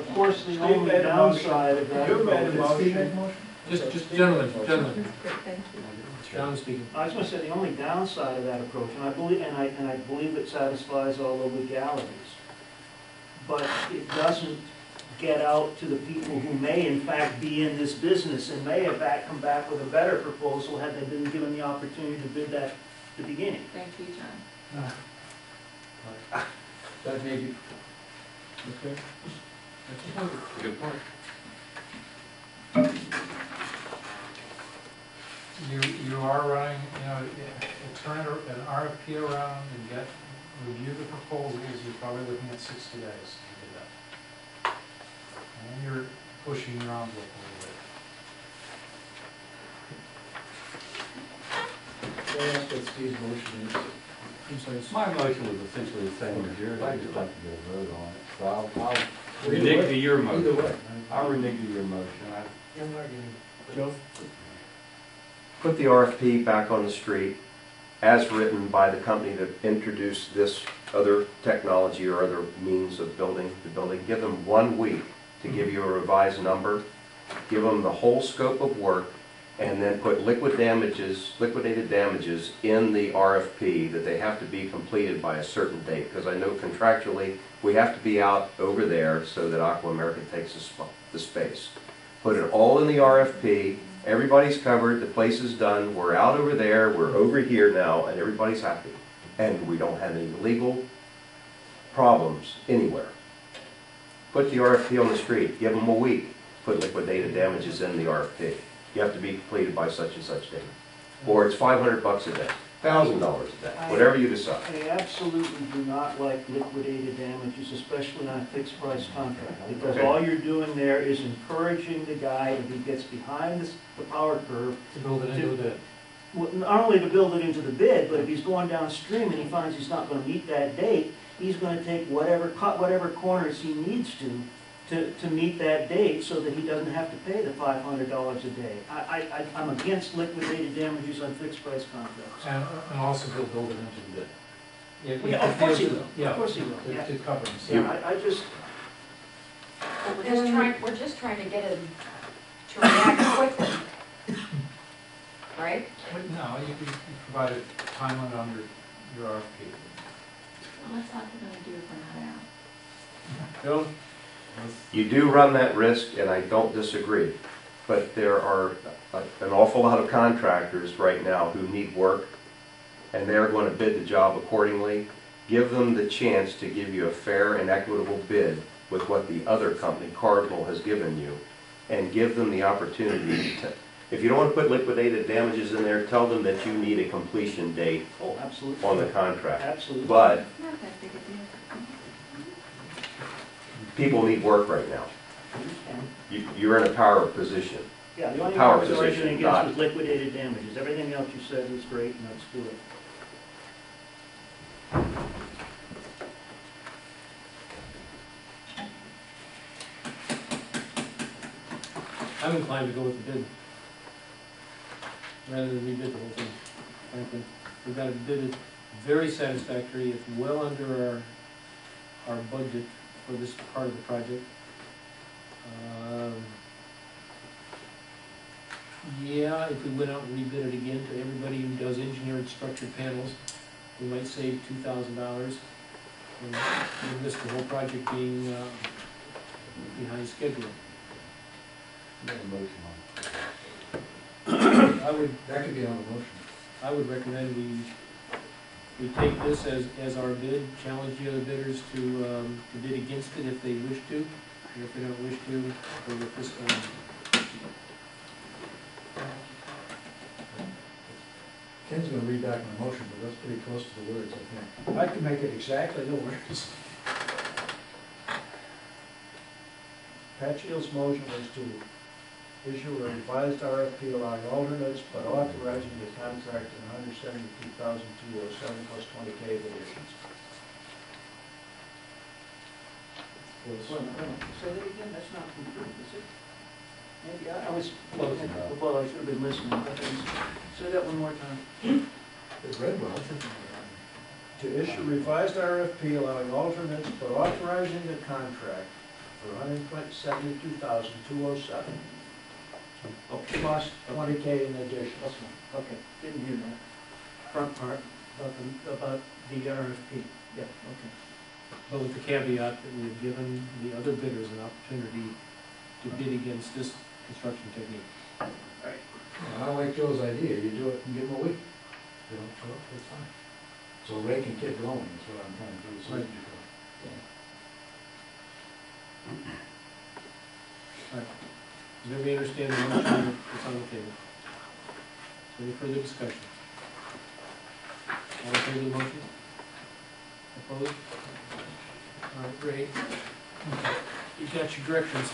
Of course, the only downside of that. You made a Steve make a motion. motion? Just gentlemen. Thank you. John speaking. I was gonna say, the only downside of that approach, and I believe it satisfies all the legalities, but it doesn't get out to the people who may in fact be in this business and may have come back with a better proposal had they been given the opportunity to bid that at the beginning. Thank you, John. That may be. Okay. That's a point. That's a good point. You are running, turn an RFP around and review the proposals, you're probably looking at 60 days to do that. And you're pushing your envelope a little bit. Can I ask what Steve's motion is? I'm sorry. My motion was essentially the same as yours, I'd just like to get a vote on it. So I'll Either renege way. to your Either motion. way. I'll renege to your motion. Joe? Put the RFP back on the street as written by the company that introduced this other technology or other means of building the building. Give them 1 week to give you a revised number. Give them the whole scope of work and then put liquidated damages in the RFP that they have to be completed by a certain date. Because I know contractually we have to be out over there so that Aqua America takes the space. Put it all in the RFP. Everybody's covered, the place is done, we're out over there, we're over here now, and everybody's happy. And we don't have any legal problems anywhere. Put the RFP on the street, give them a week, put liquidated damages in the RFP. You have to be completed by such and such date. Or it's $500 a day, $1,000 a day, whatever you decide. I absolutely do not like liquidated damages, especially on a fixed price contract, because Okay. all you're doing there is encouraging the guy, if he gets behind the power curve, To build it into a bid. well, not only to build it into the bid, but if he's going downstream and he finds he's not gonna meet that date, he's gonna cut whatever corners he needs to meet that date so that he doesn't have to pay the $500 a day. I'm against liquidated damages on fixed price contracts. And also he'll build it into the bid. Yeah, Yeah, of course he will, Yeah. of course he will, yeah. To cover himself. Yeah, I just, But we're just trying to get him to react quickly. Right? But no, you provide a time limit under your RFP. Well, what's Aqua gonna do if we're not out? Joe? You do run that risk, and I don't disagree, but there are an awful lot of contractors right now who need work, and they're going to bid the job accordingly. Give them the chance to give you a fair and equitable bid with what the other company, Cardinal, has given you, and give them the opportunity to, if you don't want to put liquidated damages in there, tell them that you need a completion date oh, absolutely. on the contract. Absolutely. But Not that big a deal. people need work right now. You're in a power position. Yeah, the only Power one I was position, arguing not- against was liquidated damages. Everything else you said was great, and let's do it. I'm inclined to go with the bid, rather than rebid the whole thing, frankly. We've got a bid that's very satisfactory, it's well under our budget for this part of the project. Yeah, if we went out and rebid it again to everybody who does engineered structured panels, we might save $2,000. And we risk the whole project being behind schedule. Make a motion on it. That could be on the motion. I would recommend we take this as our bid, challenge the other bidders to bid against it if they wish to, and if they don't wish to, go with this one. Ken's gonna read back my motion, but that's pretty close to the words, I think. I can make it exactly the words. Pat Shield's motion was to issue a revised RFP allowing alternates, but authorizing the contract in $172,207 plus 20K of additions. Wait a minute, say that again, that's not complete, is it? Maybe I was, Close enough. well, I should have been listening. Say that one more time. It read well. To issue revised RFP allowing alternates, but authorizing the contract for $172,207. Plus 20K in addition. Okay, didn't hear that. Front part about the RFP. Yeah, okay. But with the caveat that we have given the other bidders an opportunity to bid against this construction technique. I like Joe's idea, you do it and give them a week. If they don't show up, that's fine. So Ray can get going, is what I'm trying to do, so. Right. Does everybody understand the motion that's on the table? Any further discussion? All in favor of the motion? Opposed? All right, Ray, you got your directions.